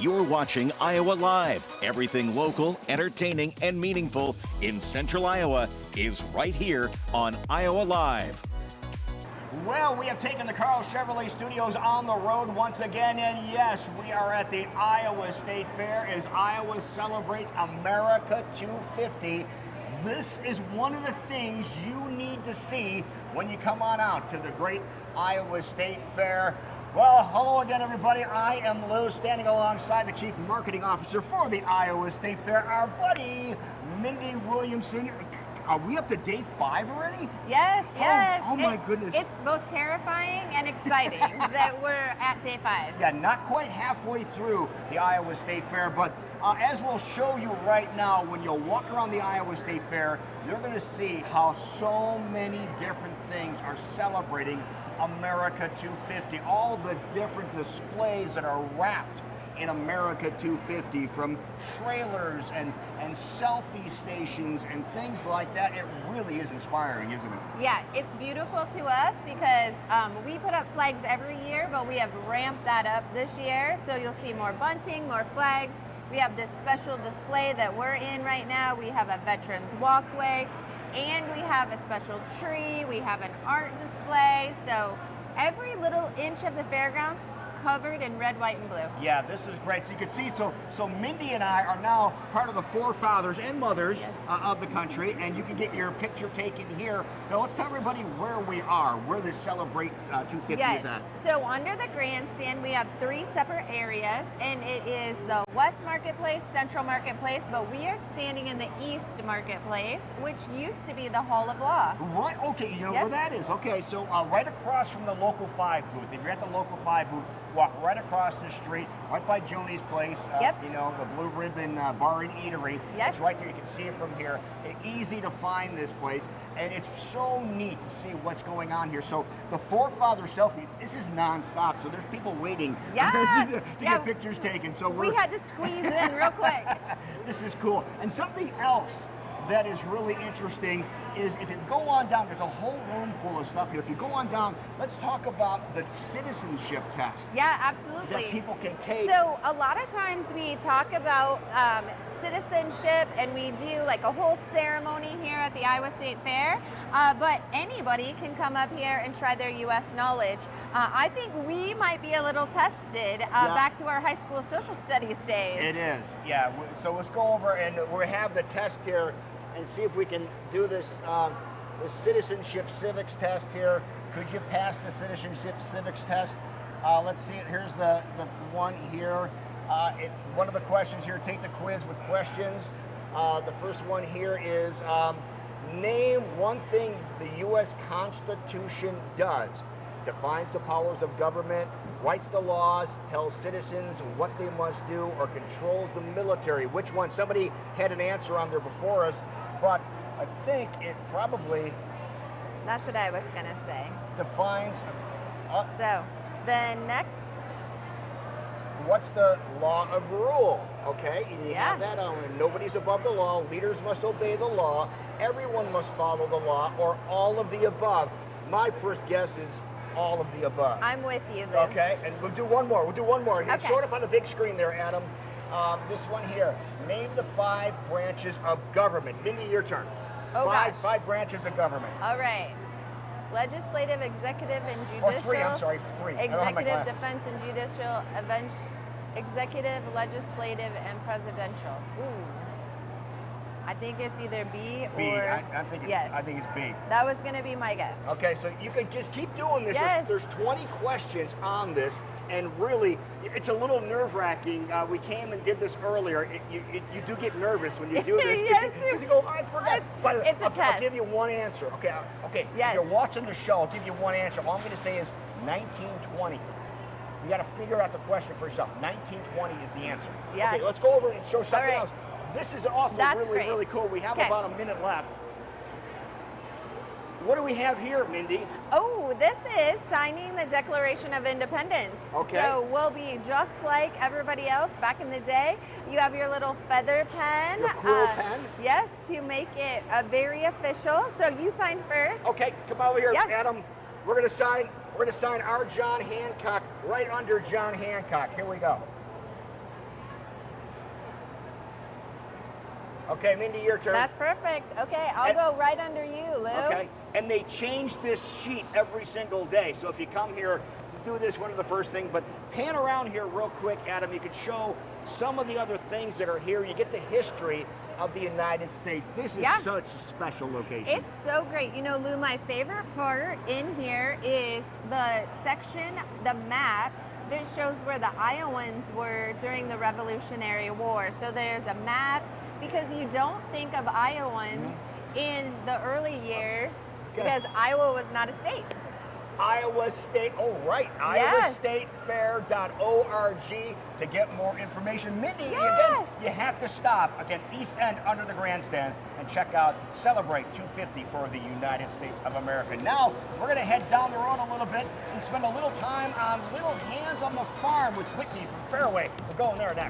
You're watching Iowa Live. Everything local, entertaining, and meaningful in Central Iowa is right here on Iowa Live. Well, we have taken the Carl Chevrolet Studios on the road once again, and yes, we are at the Iowa State Fair as Iowa celebrates America 250. This is one of the things you need to see when you come on out to the great Iowa State Fair. Well, hello again, everybody. I am Lou, standing alongside the Chief Marketing Officer for the Iowa State Fair, our buddy, Mindy Williamson. Are we up to day 5 already? Yes, yes. Oh my goodness. It's both terrifying and exciting that we're at day 5. Yeah, not quite halfway through the Iowa State Fair, but as we'll show you right now, when you'll walk around the Iowa State Fair, you're going to see how so many different things are celebrating America 250. All the different displays that are wrapped in America 250, from trailers and selfie stations and things like that. It really is inspiring, isn't it? Yeah, it's beautiful to us because we put up flags every year, but we have ramped that up this year. So you'll see more bunting, more flags. We have this special display that we're in right now. We have a veterans walkway, and we have a special tree. We have an art display. So every little inch of the fairgrounds covered in red, white, and blue. Yeah, this is great. So you can see, so Mindy and I are now part of the forefathers and mothers of the country, and you can get your picture taken here. Now let's tell everybody where we are, where this Celebrate 250 is at. So under the grandstand, we have 3 separate areas, and it is the West Marketplace, Central Marketplace, but we are standing in the East Marketplace, which used to be the Hall of Law. Right, okay, you know where that is. Okay, so right across from the Local 5 booth. If you're at the Local 5 booth, walk right across the street, right by Joni's place, you know, the Blue Ribbon Bar and Eatery. Yes. It's right there. You can see it from here. It's easy to find this place, and it's so neat to see what's going on here. So the Forefathers selfie, this is nonstop, so there's people waiting to get pictures taken. So we had to squeeze in real quick. This is cool. And something else that is really interesting is if you go on down, there's a whole room full of stuff here. If you go on down, let's talk about the citizenship test. Yeah, absolutely. That people can take. So a lot of times we talk about citizenship, and we do like a whole ceremony here at the Iowa State Fair, but anybody can come up here and try their U.S. knowledge. I think we might be a little tested back to our high school social studies days. It is, yeah. So let's go over and we have the test here and see if we can do this the citizenship civics test here. Could you pass the citizenship civics test? Let's see, here's the one here. One of the questions here, take the quiz with questions. The first one here is, name one thing the U.S. Constitution does. Defines the powers of government, writes the laws, tells citizens what they must do, or controls the military. Which one? Somebody had an answer on there before us, but I think it probably... That's what I was going to say. Defines... So, the next... What's the law of rule? Okay, and you Yeah. have that on. Nobody's above the law. Leaders must obey the law. Everyone must follow the law, or all of the above. My first guess is all of the above. I'm with you, Lou. Okay, and we'll do one more. Okay. Show it up on the big screen there, Adam. This one here. Name the 5 branches of government. Mindy, your turn. Oh, gosh. 5 branches of government. All right. Legislative, executive, and judicial. Or 3, I'm sorry, 3. I don't have my Executive, glasses. defense, and judicial, executive, legislative, and presidential. Ooh. I think it's either B or... B. I think it's B. That was going to be my guess. Okay, so you can just keep doing this. Yes. There's 20 questions on this, and really, it's a little nerve-wracking. We came and did this earlier. You do get nervous when you do this. Yes. Because you go, I forgot. It's a test. I'll give you one answer. Okay. Yes. If you're watching the show, I'll give you one answer. All I'm going to say is 1920. You got to figure out the question for yourself. 1920 is the answer. Yeah. Okay, let's go over and show something right. else. This is also really cool. We have about a minute left. What do we have here, Mindy? Oh, this is signing the Declaration of Independence. Okay. So we'll be just like everybody else back in the day. You have your little feather pen. Your cool pen? Yes, to make it very official. So you sign first. Okay, come over here, Yes. Adam. We're gonna sign our John Hancock right under John Hancock. Here we go. Okay, Mindy, your turn. That's perfect. Okay, I'll go right under you, Lou. Okay, and they change this sheet every single day. So if you come here, do this one of the first things, but pan around here real quick, Adam. You could show some of the other things that are here. You get the history of the United States. This is such a special location. It's so great. You know, Lou, my favorite part in here is the section, the map, that shows where the Iowans were during the Revolutionary War. So there's a map, because you don't think of Iowans in the early years because Iowa was not a state. Iowa State, oh right, iowastatefair.org to get more information. Mindy, again, you have to stop, again, East End under the grandstands and check out Celebrate 250 for the United States of America. Now, we're gonna head down the road a little bit and spend a little time on Little Hands on the Farm with Whitney from Fairway. We're going there next.